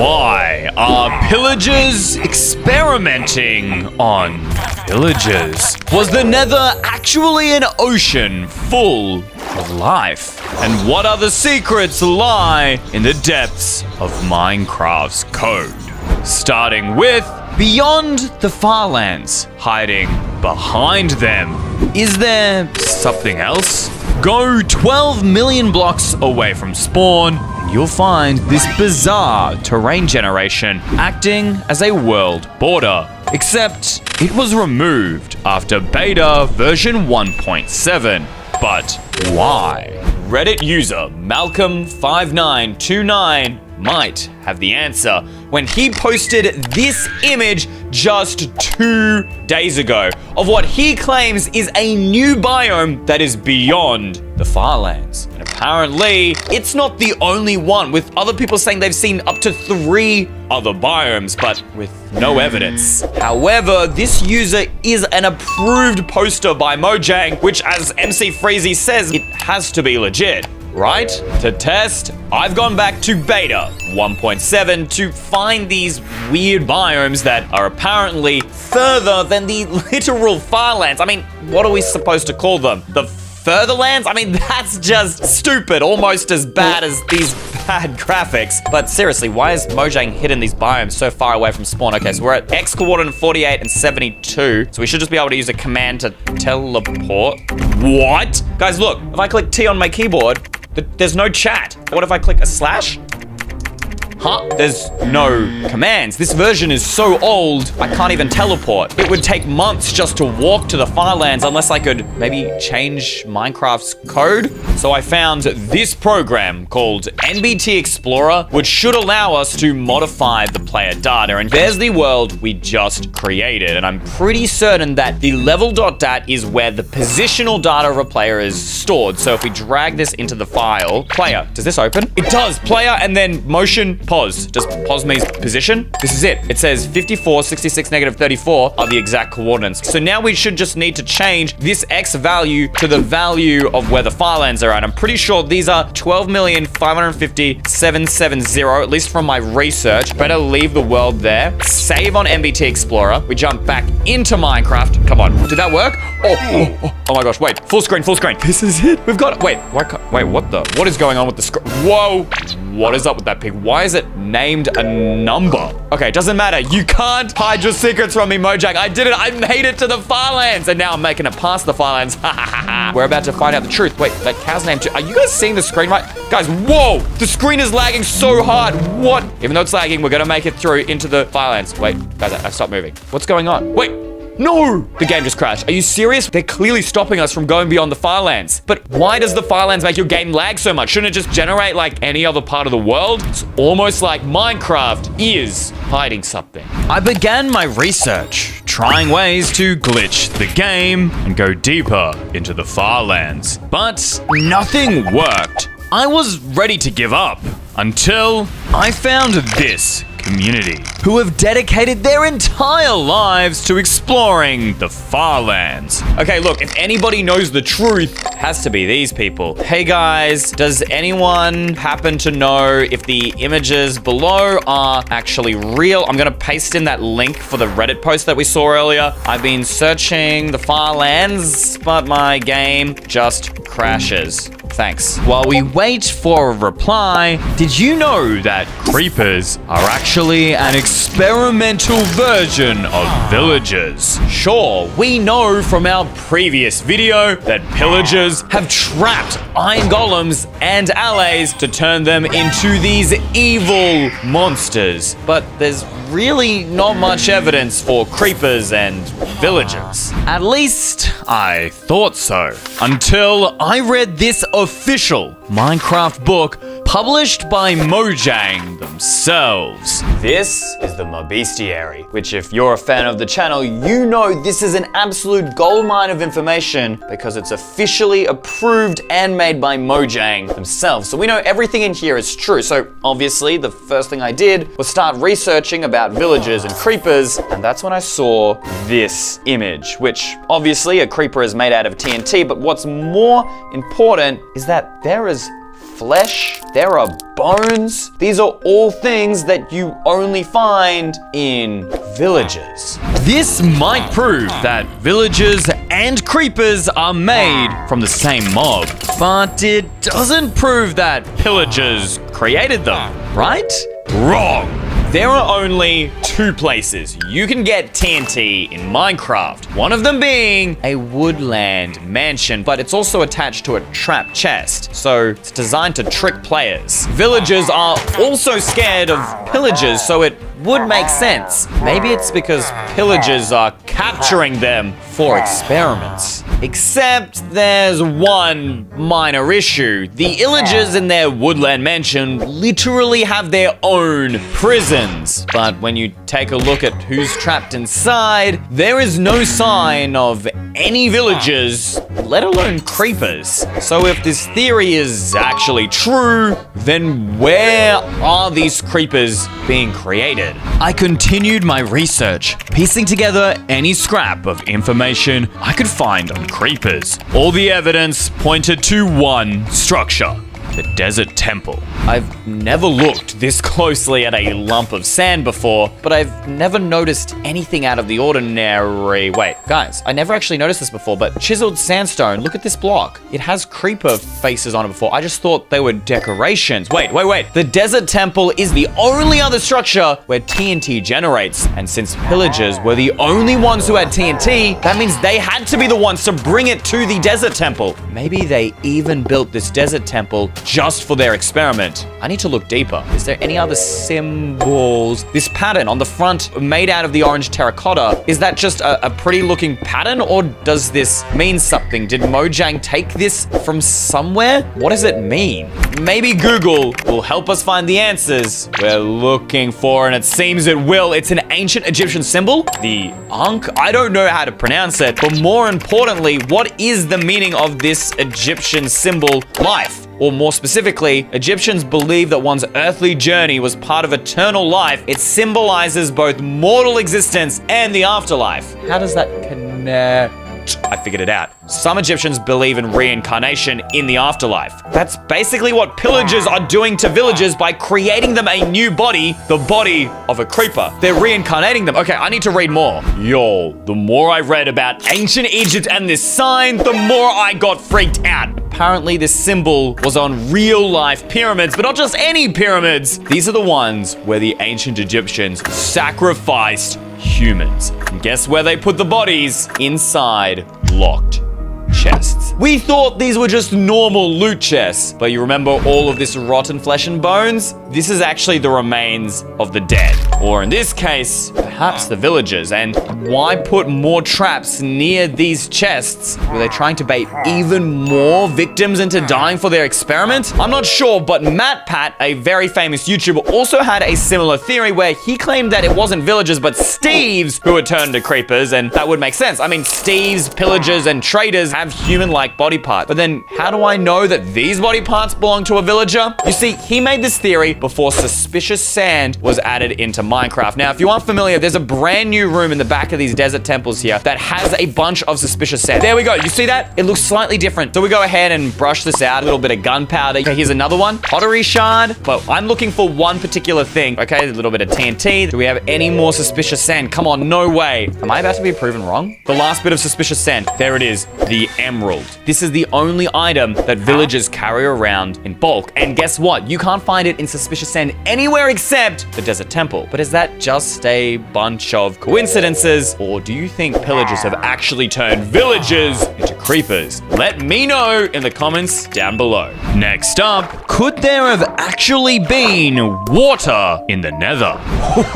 Why are pillagers experimenting on villagers? Was the Nether actually an ocean full of life? And what other secrets lie in the depths of Minecraft's code? Starting with beyond the Farlands, hiding behind them. Is there something else? Go 12 million blocks away from spawn, and you'll find this bizarre terrain generation acting as a world border. Except it was removed after beta version 1.7. But why? Reddit user Malcolm5929 might have the answer when he posted this image just 2 days ago of what he claims is a new biome that is beyond the Farlands. And apparently, it's not the only one, with other people saying they've seen up to 3 other biomes, but with no evidence. However, this user is an approved poster by Mojang, which, as MC Freezy says, it has to be legit. Right? To test, I've gone back to beta 1.7 to find these weird biomes that are apparently further than the literal Farlands. I mean, what are we supposed to call them? The Furtherlands? I mean, that's just stupid, almost as bad as these bad graphics. But seriously, why is Mojang hidden these biomes so far away from spawn? Okay, so we're at X coordinate 48 and 72. So we should just be able to use a command to teleport. What? Guys, look, if I click T on my keyboard, there's no chat. What if I click a slash? Huh? There's no commands. This version is so old, I can't even teleport. It would take months just to walk to the Farlands unless I could maybe change Minecraft's code. So I found this program called NBT Explorer, which should allow us to modify the player data. And there's the world we just created. And I'm pretty certain that the level.dat is where the positional data of a player is stored. So if we drag this into the file, player, does this open? It does, player, and then motion, pause. Does pause mean position? This is it. It says 54, 66, negative 34 are the exact coordinates. So now we should just need to change this X value to the value of where the Farlands are at. I'm pretty sure these are 12,550,770, at least from my research. Better leave the world there. Save on NBT Explorer. We jump back into Minecraft. Come on. Did that work? Oh my gosh. Wait. Full screen, full screen. This is it. We've got it. Wait, what is going on with the screen? Whoa. What is up with that pig? Why is it named a number? Okay, it doesn't matter. You can't hide your secrets from me, Mojang. I did it. I made it to the Farlands. And now I'm making it past the Farlands. We're about to find out the truth. Wait, that cow's name too. Are you guys seeing the screen right? Guys, whoa! The screen is lagging so hard. What? Even though it's lagging, we're gonna make it through into the Farlands. Wait, guys, I stopped moving. What's going on? Wait. No! The game just crashed. Are you serious? They're clearly stopping us from going beyond the Farlands. But why does the Farlands make your game lag so much? Shouldn't it just generate like any other part of the world? It's almost like Minecraft is hiding something. I began my research, trying ways to glitch the game and go deeper into the Farlands. But nothing worked. I was ready to give up until I found this community who have dedicated their entire lives to exploring the Farlands. Okay, look, if anybody knows the truth, it has to be these people. Hey guys, does anyone happen to know if the images below are actually real? I'm gonna paste in that link for the Reddit post that we saw earlier. I've been searching the Farlands, but my game just crashes. Thanks. While we wait for a reply, did you know that creepers are actually an experimental version of villagers? Sure, we know from our previous video that pillagers have trapped iron golems and allies to turn them into these evil monsters. But there's really not much evidence for creepers and villagers. At least I thought so. Until I read this official Minecraft book published by Mojang themselves. This is the Bestiary, which if you're a fan of the channel, you know this is an absolute goldmine of information because it's officially approved and made by Mojang themselves. So we know everything in here is true. So obviously the first thing I did was start researching about villagers and creepers, and that's when I saw this image, which obviously a creeper is made out of TNT, but what's more important is that there is flesh. There are bones. These are all things that you only find in villages. This might prove that villagers and creepers are made from the same mob, but it doesn't prove that pillagers created them, right? Wrong. There are only two places you can get TNT in Minecraft. One of them being a woodland mansion, but it's also attached to a trap chest, so it's designed to trick players. Villagers are also scared of pillagers, so it would make sense. Maybe it's because pillagers are capturing them for experiments. Except there's one minor issue. The illagers in their woodland mansion literally have their own prisons. But when you take a look at who's trapped inside, there is no sign of any villagers, let alone creepers. So if this theory is actually true, then where are these creepers being created? I continued my research, piecing together any scrap of information I could find on creepers. All the evidence pointed to one structure: the desert temple. I've never looked this closely at a lump of sand before, but I've never noticed anything out of the ordinary. Wait, guys, I never actually noticed this before, but chiseled sandstone, look at this block. It has creeper faces on it before. I just thought they were decorations. Wait. The desert temple is the only other structure where TNT generates. And since pillagers were the only ones who had TNT, that means they had to be the ones to bring it to the desert temple. Maybe they even built this desert temple just for their experiment. I need to look deeper. Is there any other symbols? This pattern on the front made out of the orange terracotta, is that just a pretty looking pattern, or does this mean something? Did Mojang take this from somewhere? What does it mean? Maybe Google will help us find the answers we're looking for, and it seems it will. It's an ancient Egyptian symbol, the Ankh. I don't know how to pronounce it, but more importantly, what is the meaning of this Egyptian symbol, life? Or more specifically, Egyptians believe that one's earthly journey was part of eternal life. It symbolizes both mortal existence and the afterlife. How does that connect? I figured it out. Some Egyptians believe in reincarnation in the afterlife. That's basically what pillagers are doing to villagers by creating them a new body, the body of a creeper. They're reincarnating them. Okay, I need to read more. Yo, the more I read about ancient Egypt and this sign, the more I got freaked out. Apparently, this symbol was on real-life pyramids, but not just any pyramids. These are the ones where the ancient Egyptians sacrificed humans. And guess where they put the bodies? Inside locked chests. We thought these were just normal loot chests, but you remember all of this rotten flesh and bones? This is actually the remains of the dead, or in this case, perhaps the villagers. And why put more traps near these chests? Were they trying to bait even more victims into dying for their experiment? I'm not sure, but MatPat, a very famous YouTuber, also had a similar theory where he claimed that it wasn't villagers, but Steves who were turned to creepers, and that would make sense. I mean, Steves, pillagers, and traders have human-like body parts. But then how do I know that these body parts belong to a villager? You see, he made this theory before suspicious sand was added into Minecraft. Now, if you aren't familiar, there's a brand new room in the back of these desert temples here that has a bunch of suspicious sand. There we go. You see that? It looks slightly different. So we go ahead and brush this out. A little bit of gunpowder. Okay, here's another one. Pottery shard. But I'm looking for one particular thing. Okay, a little bit of TNT. Do we have any more suspicious sand? Come on, no way. Am I about to be proven wrong? The last bit of suspicious sand. There it is. The emerald. This is the only item that villagers carry around in bulk. And guess what? You can't find it in suspicious sand anywhere except the desert temple. But is that just a bunch of coincidences? Or do you think pillagers have actually turned villagers into creepers? Let me know in the comments down below. Next up, could there have actually been water in the nether?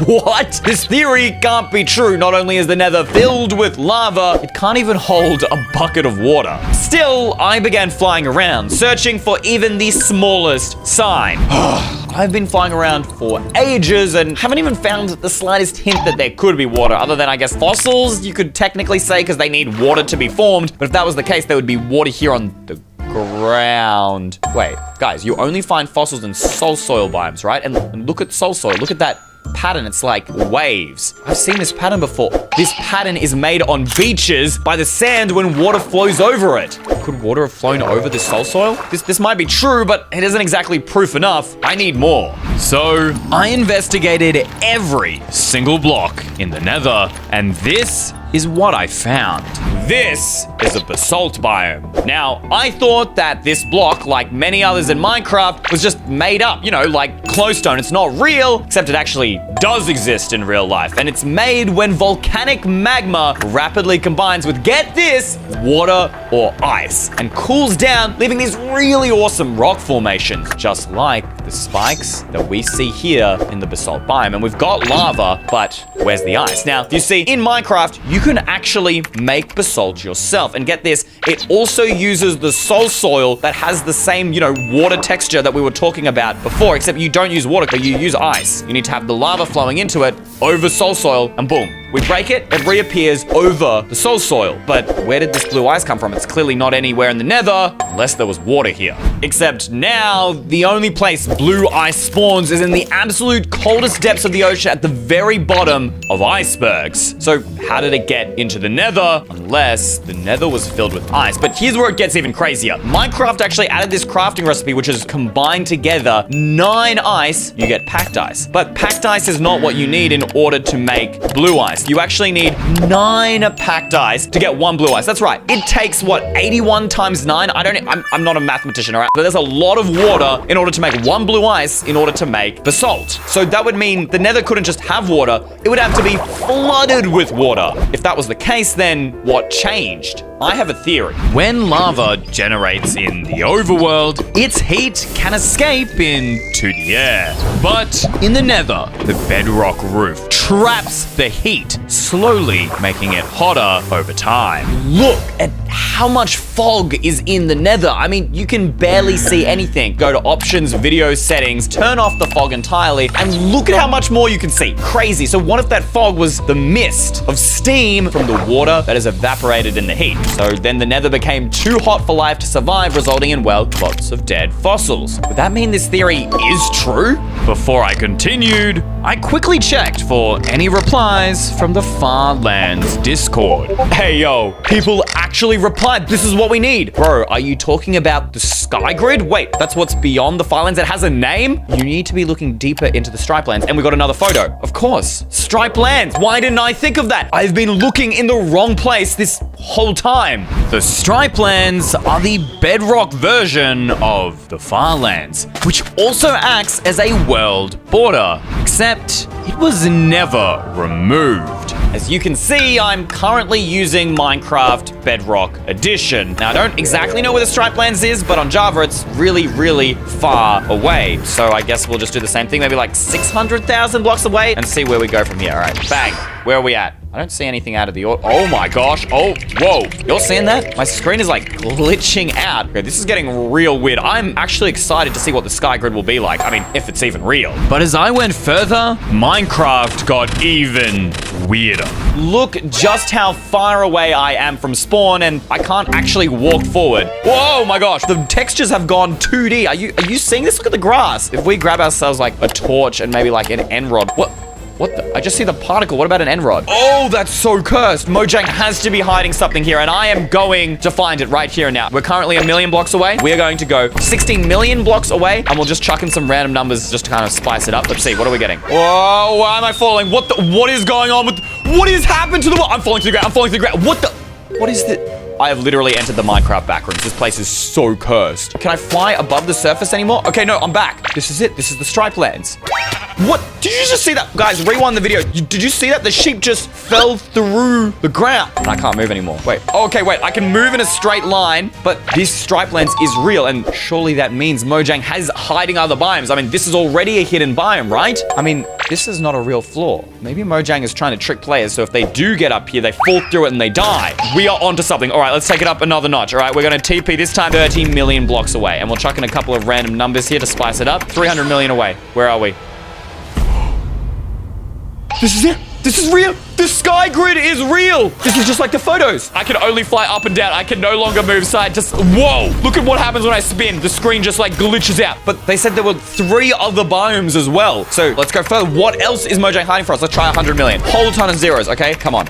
What? This theory can't be true. Not only is the nether filled with lava, it can't even hold a bucket of water. Still, I began flying around, searching for even the smallest sign. I've been flying around for ages and haven't even found the slightest hint that there could be water, other than, I guess, fossils, you could technically say, because they need water to be formed. But if that was the case, there would be water here on the ground. Wait, guys, you only find fossils in soul soil biomes, right? And look at soul soil. Look at that pattern. It's like waves. I've seen this pattern before. This pattern is made on beaches by the sand when water flows over it. Could water have flown over this soul soil? This might be true, but it isn't exactly proof enough. I need more. So I investigated every single block in the Nether, and this is what I found. This is a basalt biome. Now, I thought that this block, like many others in Minecraft, was just made up, you know, like glowstone. It's not real, except it actually does exist in real life. And it's made when volcanic magma rapidly combines with, get this, water or ice, and cools down, leaving these really awesome rock formations, just like the spikes that we see here in the basalt biome. And we've got lava, but where's the ice? Now, you see, in Minecraft, you can actually make basalt yourself. And get this, it also uses the soul soil that has the same, you know, water texture that we were talking about before, except you don't use water, but you use ice. You need to have the lava flowing into it over soul soil, and boom. We break it, it reappears over the soul soil. But where did this blue ice come from? It's clearly not anywhere in the Nether, unless there was water here. Except now, the only place blue ice spawns is in the absolute coldest depths of the ocean at the very bottom of icebergs. So how did it get into the Nether? Unless the Nether was filled with ice. But here's where it gets even crazier. Minecraft actually added this crafting recipe, which is combined together 9 ice, you get packed ice. But packed ice is not what you need in order to make blue ice. You actually need 9 packed ice to get 1 blue ice. That's right. It takes, what, 81 times 9? I'm not a mathematician, all right? But there's a lot of water in order to make 1 blue ice in order to make basalt. So that would mean the Nether couldn't just have water. It would have to be flooded with water. If that was the case, then what changed? I have a theory. When lava generates in the overworld, its heat can escape into the air. But in the Nether, the bedrock roof traps the heat, slowly making it hotter over time. Look at how much fog is in the Nether. I mean, you can barely see anything. Go to options, video settings, turn off the fog entirely, and look at how much more you can see. Crazy. So what if that fog was the mist of steam from the water that has evaporated in the heat? So then the Nether became too hot for life to survive, resulting in, well, lots of dead fossils. Would that mean this theory is true? Before I continued, I quickly checked for any replies from the Far Lands Discord. Hey, yo, people actually replied. This is what we need. Bro, are you talking about the sky grid? Wait, that's what's beyond the Far Lands? It has a name? You need to be looking deeper into the stripe lands. And we got another photo. Of course, stripe lands. Why didn't I think of that? I've been looking in the wrong place this whole time. The stripe lands are the bedrock version of the Far Lands, which also acts as a world border, except it was never removed. As you can see, I'm currently using Minecraft Bedrock Edition. Now, I don't exactly know where the stripe lands is, but on Java, it's really, really far away. So I guess we'll just do the same thing, maybe like 600,000 blocks away, and see where we go from here. All right, bang. Where are we at? I don't see anything out of the... Oh my gosh. Oh, whoa. You're seeing that? My screen is like glitching out. Okay, this is getting real weird. I'm actually excited to see what the sky grid will be like. I mean, if it's even real. But as I went further, Minecraft got even weirder. Look just how far away I am from spawn, and I can't actually walk forward. Whoa, my gosh. The textures have gone 2D. Are you seeing this? Look at the grass. If we grab ourselves like a torch and maybe like an end rod. What the? I just see the particle. What about an end rod? Oh, that's so cursed. Mojang has to be hiding something here, and I am going to find it right here and now. We're currently 1 million blocks away. We are going to go 16 million blocks away, and we'll just chuck in some random numbers just to kind of spice it up. Let's see. What are we getting? Whoa, why am I falling? What is going on with... What has happened to the... I'm falling to the ground. I'm falling to the ground. What the... What is the... I have literally entered the Minecraft backrooms. This place is so cursed. Can I fly above the surface anymore? Okay, no, I'm back. This is it. This is the stripe lands. What? Did you just see that? Guys, rewind the video. Did you see that? The sheep just fell through the ground. And I can't move anymore. Wait. Oh, okay, wait. I can move in a straight line, but this stripe lands is real, and surely that means Mojang has hiding other biomes. I mean, this is already a hidden biome, right? I mean, this is not a real floor. Maybe Mojang is trying to trick players, so if they do get up here, they fall through it and they die. We are onto something. All right, let's take it up another notch. All right, we're going to TP this time 30 million blocks away, and we'll chuck in a couple of random numbers here to spice it up. 300 million away. Where are we? This is it. This is real. The sky grid is real. This is just like the photos. I can only fly up and down. I can no longer move side. Just, whoa. Look at what happens when I spin. The screen just like glitches out. But they said there were 3 other biomes as well. So let's go further. What else is Mojang hiding for us? Let's try 100 million. Whole ton of zeros, okay? Come on.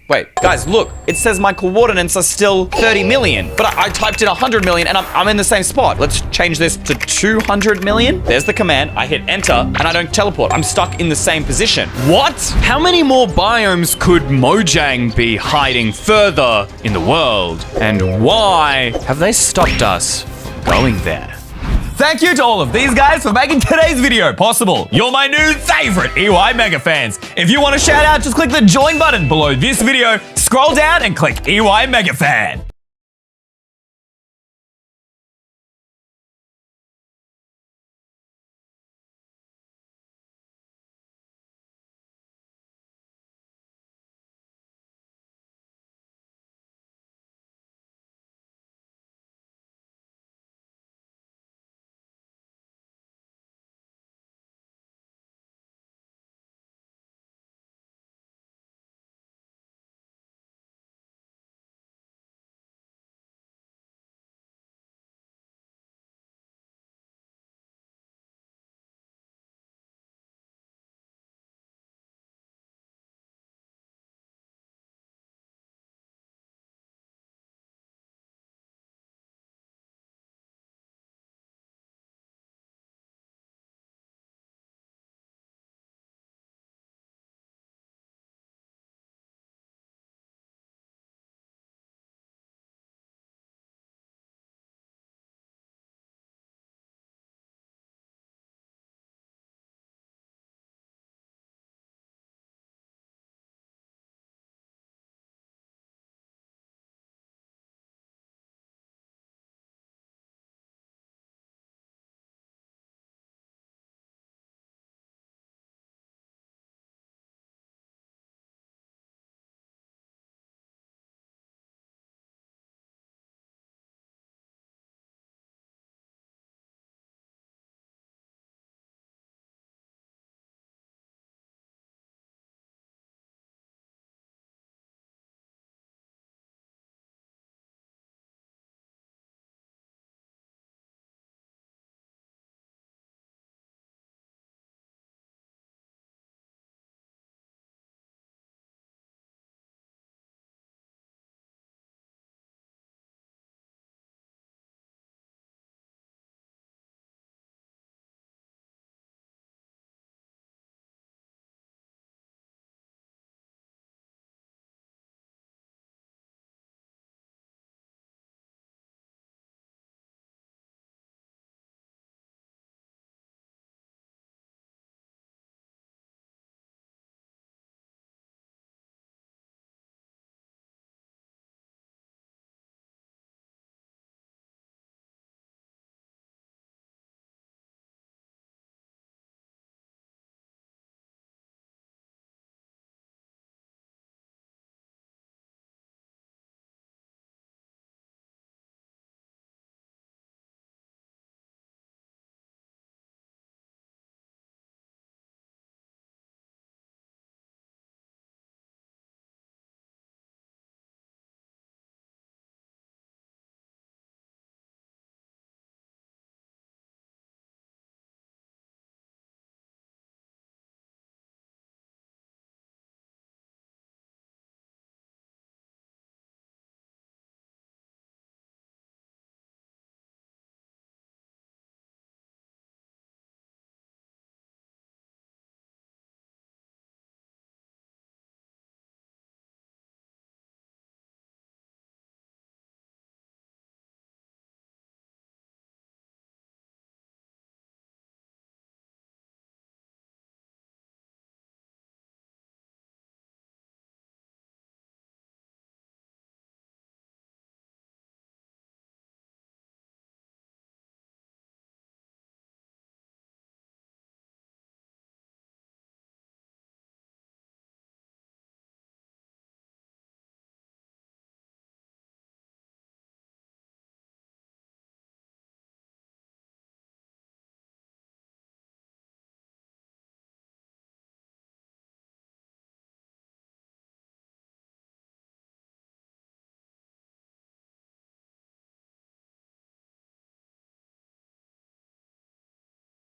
Wait, guys, look. It says my coordinates are still 30 million. But I typed in 100 million and I'm in the same spot. Let's change this to 200 million. There's the command. I hit enter and I don't teleport. I'm stuck in the same position. What? How many more biomes could Mojang be hiding further in the world? And why have they stopped us from going there? Thank you to all of these guys for making today's video possible. You're my new favorite EY mega fans. If you want a shout out, just click the join button below this video, scroll down and click EY mega fan.